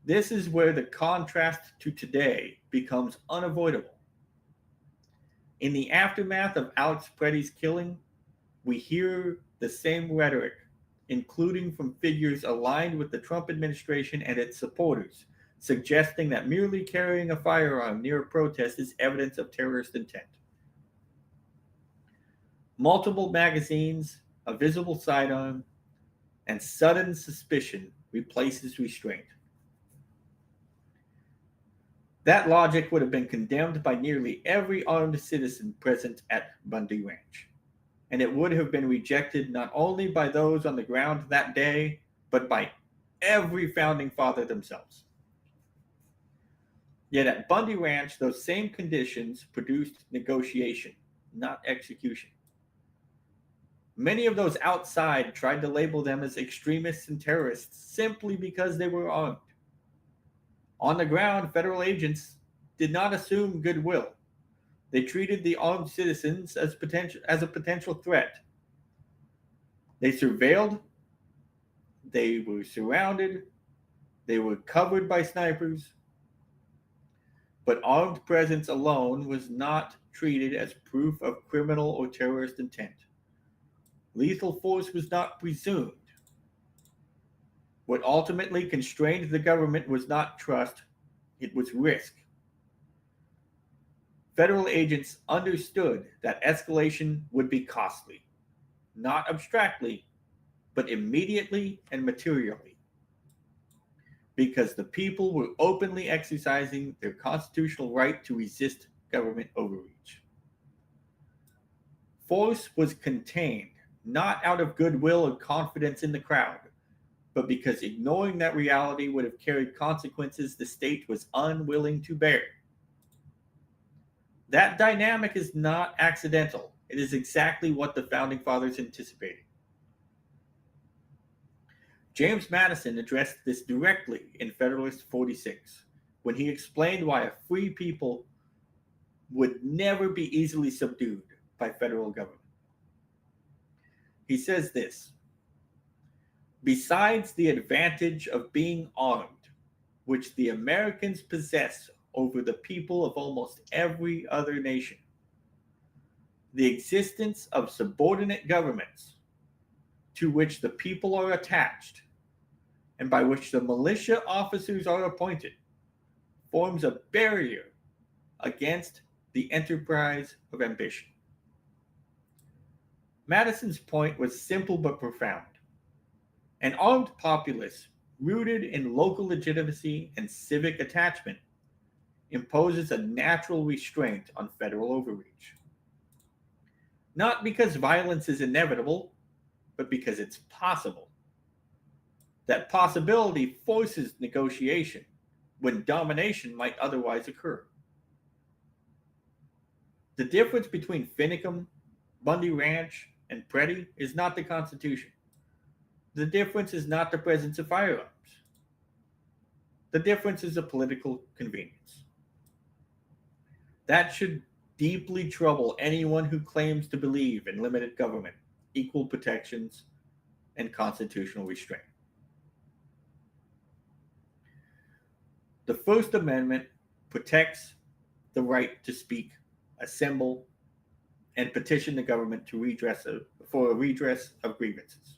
Speaker 1: This is where the contrast to today becomes unavoidable. In the aftermath of Alex Pretti's killing, we hear the same rhetoric, including from figures aligned with the Trump administration and its supporters, suggesting that merely carrying a firearm near a protest is evidence of terrorist intent. Multiple magazines, a visible sidearm, and sudden suspicion replaces restraint. That logic would have been condemned by nearly every armed citizen present at Bundy Ranch, and it would have been rejected not only by those on the ground that day, but by every founding father themselves. Yet at Bundy Ranch, those same conditions produced negotiation, not execution. Many of those outside tried to label them as extremists and terrorists simply because they were armed. On the ground, federal agents did not assume goodwill. They treated the armed citizens as a potential threat. They surveilled, they were surrounded, they were covered by snipers, but armed presence alone was not treated as proof of criminal or terrorist intent. Lethal force was not presumed. What ultimately constrained the government was not trust, it was risk. Federal agents understood that escalation would be costly, not abstractly, but immediately and materially, because the people were openly exercising their constitutional right to resist government overreach. Force was contained, not out of goodwill or confidence in the crowd, but because ignoring that reality would have carried consequences the state was unwilling to bear. That dynamic is not accidental. It is exactly what the Founding Fathers anticipated. James Madison addressed this directly in Federalist 46, when he explained why a free people would never be easily subdued by federal government. He says this: besides the advantage of being armed, which the Americans possess over the people of almost every other nation, the existence of subordinate governments to which the people are attached and by which the militia officers are appointed forms a barrier against the enterprise of ambition. Madison's point was simple but profound. An armed populace rooted in local legitimacy and civic attachment imposes a natural restraint on federal overreach. Not because violence is inevitable, but because it's possible. That possibility forces negotiation when domination might otherwise occur. The difference between Finicum, Bundy Ranch, and Pretti is not the Constitution. The difference is not the presence of firearms. The difference is a political convenience. That should deeply trouble anyone who claims to believe in limited government, equal protections, and constitutional restraint. The First Amendment protects the right to speak, assemble, and petition the government for a redress of grievances.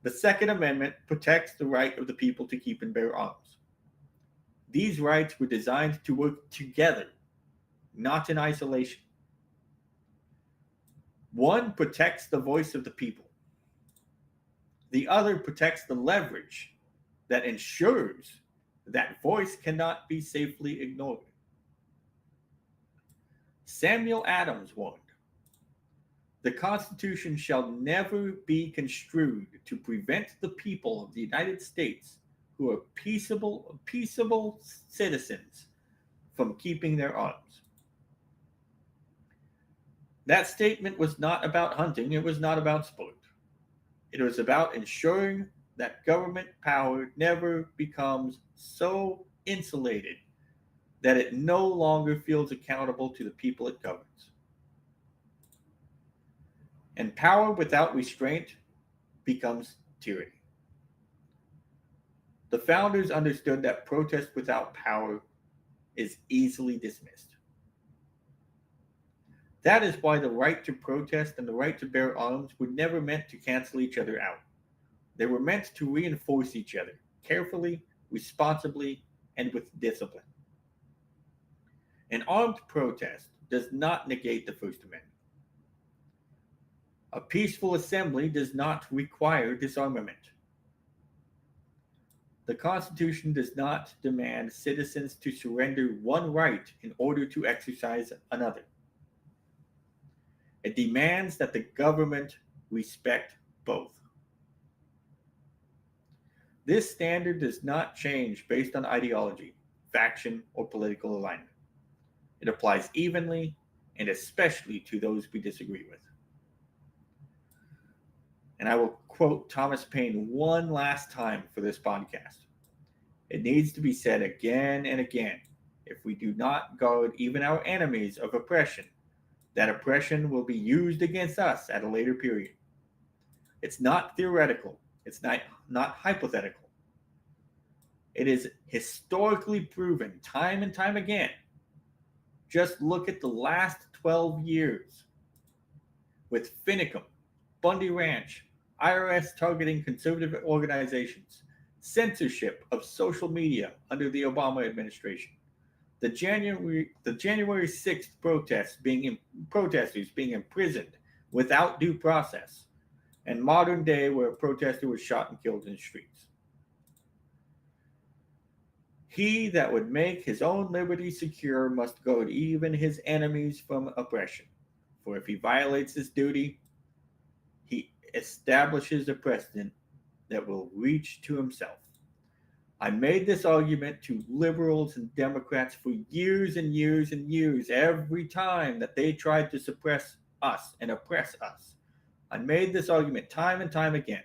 Speaker 1: The Second Amendment protects the right of the people to keep and bear arms. These rights were designed to work together, not in isolation. One protects the voice of the people. The other protects the leverage that ensures that voice cannot be safely ignored. Samuel Adams warned, The Constitution shall never be construed to prevent the people of the United States who are peaceable citizens from keeping their arms. That statement was not about hunting, it was not about sport. It was about ensuring that government power never becomes so insulated that it no longer feels accountable to the people it governs. And power without restraint becomes tyranny. The founders understood that protest without power is easily dismissed. That is why the right to protest and the right to bear arms were never meant to cancel each other out. They were meant to reinforce each other carefully, responsibly, and with discipline. An armed protest does not negate the First Amendment. A peaceful assembly does not require disarmament. The Constitution does not demand citizens to surrender one right in order to exercise another. It demands that the government respect both. This standard does not change based on ideology, faction, or political alignment. It applies evenly and especially to those we disagree with. And I will quote Thomas Paine one last time for this podcast. It needs to be said again and again. If we do not guard even our enemies of oppression, that oppression will be used against us at a later period. It's not theoretical. It's not hypothetical. It is historically proven time and time again. Just look at the last 12 years with Finicum, Bundy Ranch, IRS targeting conservative organizations, censorship of social media under the Obama administration, the January 6th protesters being imprisoned without due process, and modern day where a protester was shot and killed in the streets. He that would make his own liberty secure must guard even his enemies from oppression. For if he violates this duty, he establishes a precedent that will reach to himself. I made this argument to liberals and Democrats for years and years and years, every time that they tried to suppress us and oppress us. I made this argument time and time again.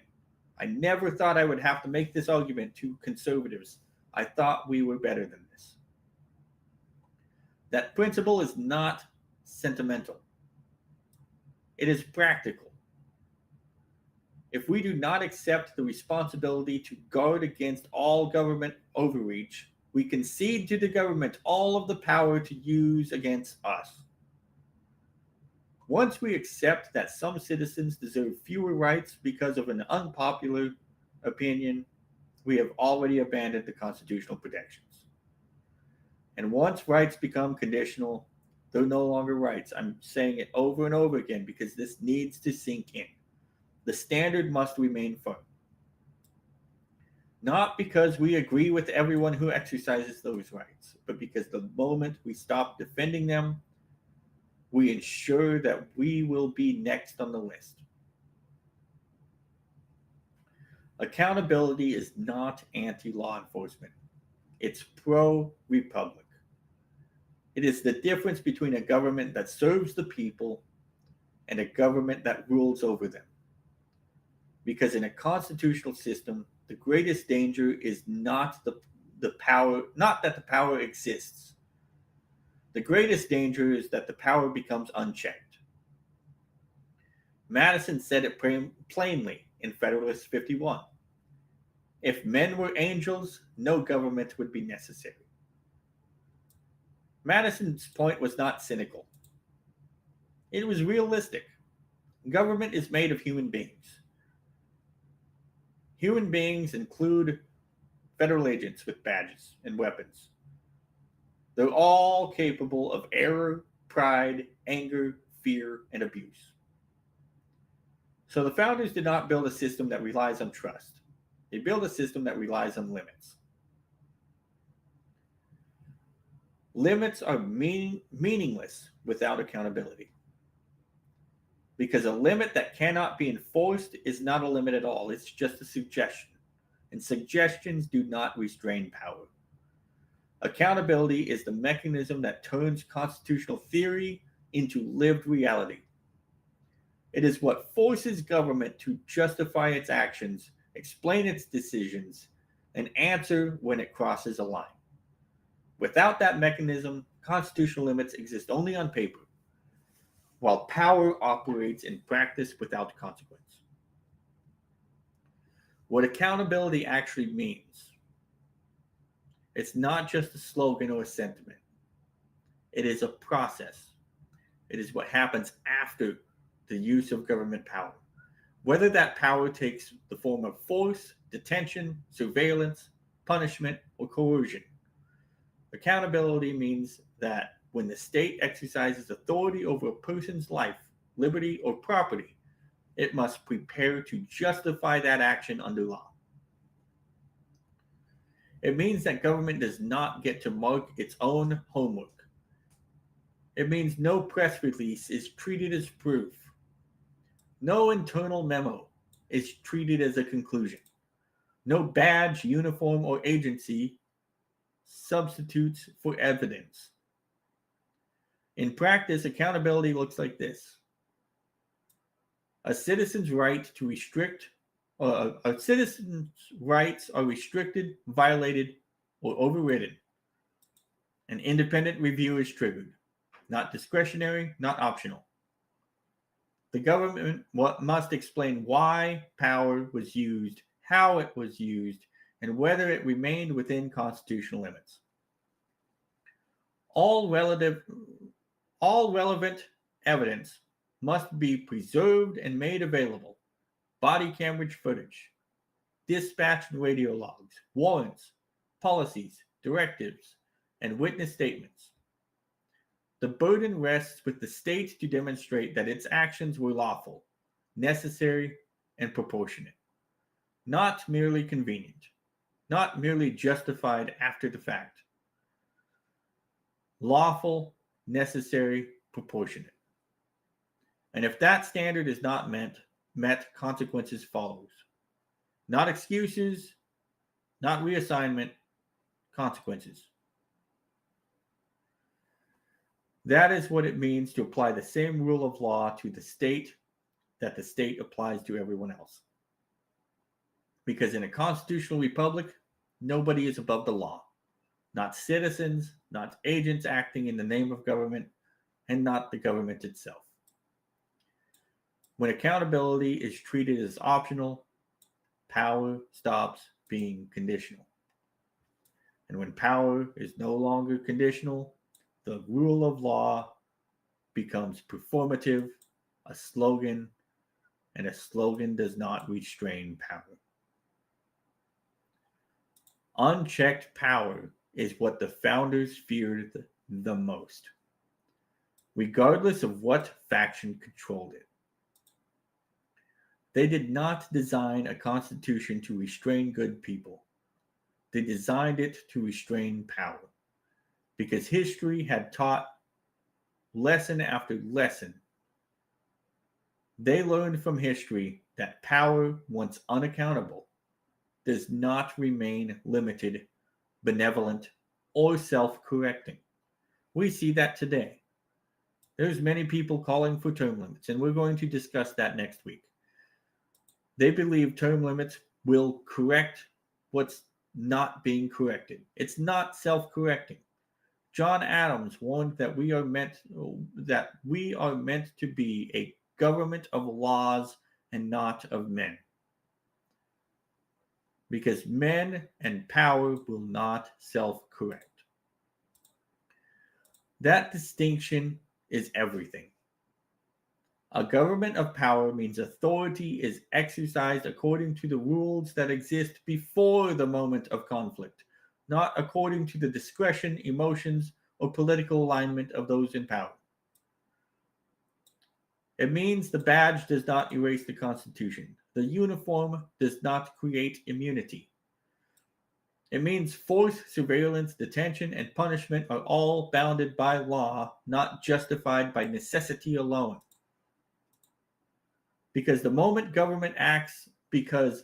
Speaker 1: I never thought I would have to make this argument to conservatives. I thought we were better than this. That principle is not sentimental. It is practical. If we do not accept the responsibility to guard against all government overreach, we concede to the government all of the power to use against us. Once we accept that some citizens deserve fewer rights because of an unpopular opinion, we have already abandoned the constitutional protections. And once rights become conditional, they're no longer rights. I'm saying it over and over again because this needs to sink in. The standard must remain firm. Not because we agree with everyone who exercises those rights, but because the moment we stop defending them, we ensure that we will be next on the list. Accountability is not anti-law enforcement. It's pro-republic. It is the difference between a government that serves the people and a government that rules over them. Because in a constitutional system, the greatest danger is not the power, not that the power exists. The greatest danger is that the power becomes unchecked. Madison said it plainly in Federalist 51. If men were angels, no government would be necessary. Madison's point was not cynical. It was realistic. Government is made of human beings. Human beings include federal agents with badges and weapons. They're all capable of error, pride, anger, fear, and abuse. So the founders did not build a system that relies on trust. They build a system that relies on limits. Limits are meaningless without accountability. because a limit that cannot be enforced is not a limit at all. It's just a suggestion. And suggestions do not restrain power. Accountability is the mechanism that turns constitutional theory into lived reality. It is what forces government to justify its actions, explain its decisions, and answer when it crosses a line. Without that mechanism, constitutional limits exist only on paper, while power operates in practice without consequence. What accountability actually means, it's not just a slogan or a sentiment. It is a process. It is what happens after the use of government power. Whether that power takes the form of force, detention, surveillance, punishment, or coercion. Accountability means that when the state exercises authority over a person's life, liberty, or property, it must prepare to justify that action under law. It means that government does not get to mark its own homework. It means no press release is treated as proof. No internal memo is treated as a conclusion. No badge, uniform, or agency substitutes for evidence. In practice, accountability looks like this. A citizen's rights are restricted, violated, or overridden. An independent review is triggered. Not discretionary, not optional. The government must explain why power was used, how it was used, and whether it remained within constitutional limits. All relevant evidence must be preserved and made available. Body camera footage, dispatch and radio logs, warrants, policies, directives, and witness statements. The burden rests with the state to demonstrate that its actions were lawful, necessary, and proportionate. Not merely convenient, not merely justified after the fact. Lawful, necessary, proportionate. And if that standard is not met, consequences follows. Not excuses, not reassignment, consequences. That is what it means to apply the same rule of law to the state that the state applies to everyone else. Because in a constitutional republic, nobody is above the law. Not citizens, not agents acting in the name of government, and not the government itself. When accountability is treated as optional, power stops being conditional. And when power is no longer conditional, the rule of law becomes performative, a slogan, and a slogan does not restrain power. Unchecked power is what the founders feared the most, regardless of what faction controlled it. They did not design a constitution to restrain good people. They designed it to restrain power, because history had taught lesson after lesson. They learned from history that power, once unaccountable, does not remain limited, benevolent, or self-correcting. We see that today. There's many people calling for term limits, and we're going to discuss that next week. They believe term limits will correct what's not being corrected. It's not self-correcting. John Adams warned that we are meant to be a government of laws and not of men. Because men and power will not self-correct. That distinction is everything. A government of power means authority is exercised according to the rules that exist before the moment of conflict, not according to the discretion, emotions, or political alignment of those in power. It means the badge does not erase the Constitution. The uniform does not create immunity. It means force, surveillance, detention, and punishment are all bounded by law, not justified by necessity alone. Because the moment government acts the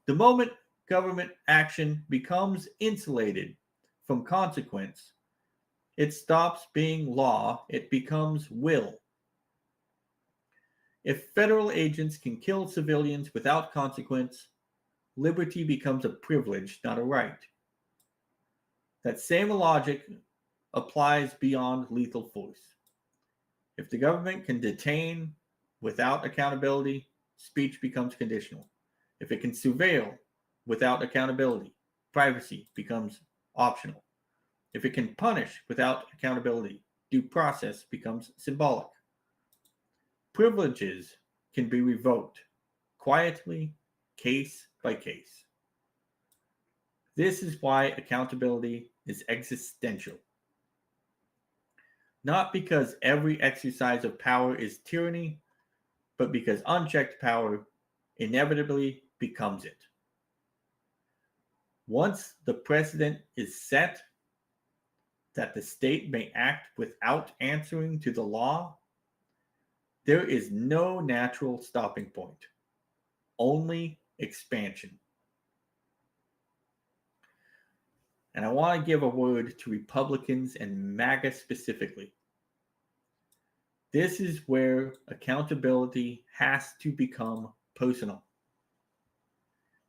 Speaker 1: moment government action becomes insulated from consequence, it stops being law, it becomes will. If federal agents can kill civilians without consequence, liberty becomes a privilege, not a right. That same logic applies beyond lethal force. If the government can detain without accountability, speech becomes conditional. If it can surveil without accountability, privacy becomes optional. If it can punish without accountability, due process becomes symbolic. Privileges can be revoked quietly, case by case. This is why accountability is existential. Not because every exercise of power is tyranny, but because unchecked power inevitably becomes it. Once the precedent is set that the state may act without answering to the law, there is no natural stopping point, only expansion. And I want to give a word to Republicans and MAGA specifically. This is where accountability has to become personal.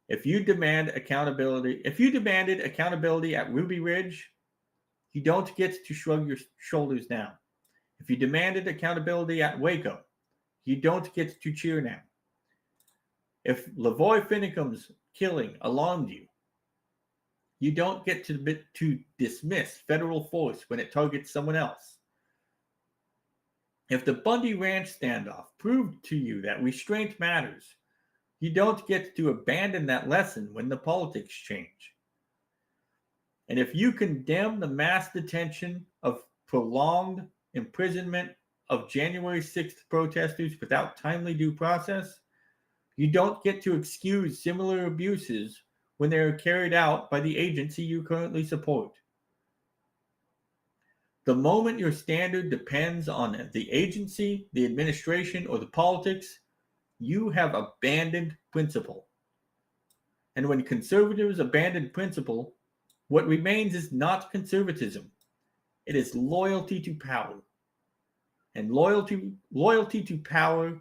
Speaker 1: If you demanded accountability at Ruby Ridge, you don't get to shrug your shoulders now. If you demanded accountability at Waco, you don't get to cheer now. If Lavoy Finicum's killing alarmed you, you don't get to dismiss federal force when it targets someone else. If the Bundy Ranch standoff proved to you that restraint matters, you don't get to abandon that lesson when the politics change. And if you condemn the mass detention of prolonged imprisonment of January 6th protesters without timely due process, you don't get to excuse similar abuses when they are carried out by the agency you currently support. The moment your standard depends on the agency, the administration, or the politics, you have abandoned principle. And when conservatives abandon principle, what remains is not conservatism. It is loyalty to power. And loyalty to power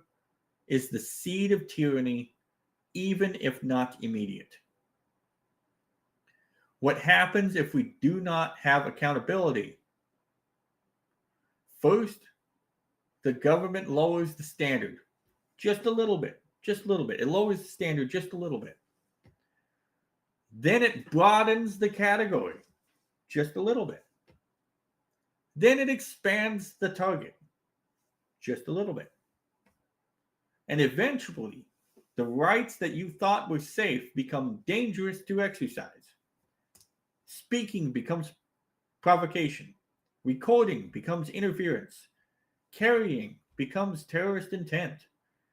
Speaker 1: is the seed of tyranny, even if not immediate. What happens if we do not have accountability? First, the government lowers the standard just a little bit. It lowers the standard just a little bit. Then it broadens the category just a little bit. Then it expands the target just a little bit. And eventually, the rights that you thought were safe become dangerous to exercise. Speaking becomes provocation. Recording becomes interference. Carrying becomes terrorist intent.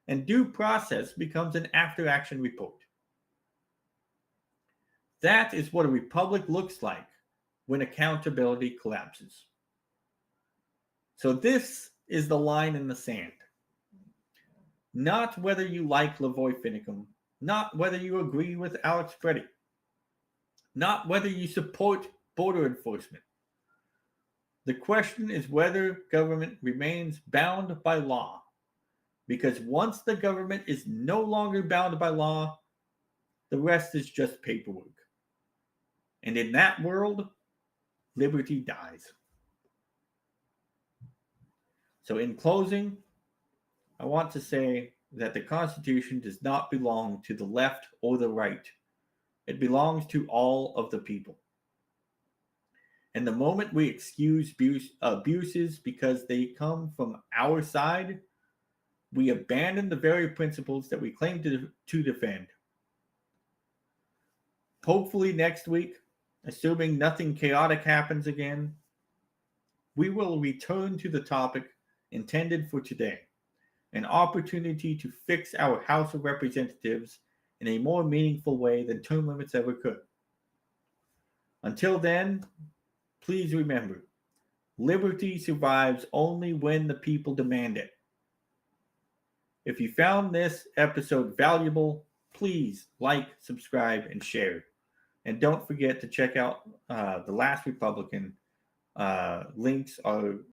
Speaker 1: And due process becomes an after-action report. That is what a republic looks like when accountability collapses. So this is the line in the sand. Not whether you like Lavoy Finicum, not whether you agree with Alex Pretti, not whether you support border enforcement. The question is whether government remains bound by law. Because once the government is no longer bound by law, the rest is just paperwork. And in that world, liberty dies. So in closing, I want to say that the Constitution does not belong to the left or the right. It belongs to all of the people. And the moment we excuse abuses because they come from our side, we abandon the very principles that we claim to defend. Hopefully next week, assuming nothing chaotic happens again, we will return to the topic intended for today, an opportunity to fix our House of Representatives in a more meaningful way than term limits ever could. Until then, please remember, liberty survives only when the people demand it. If you found this episode valuable, please like, subscribe, and share. And don't forget to check out The Last Republican. Links are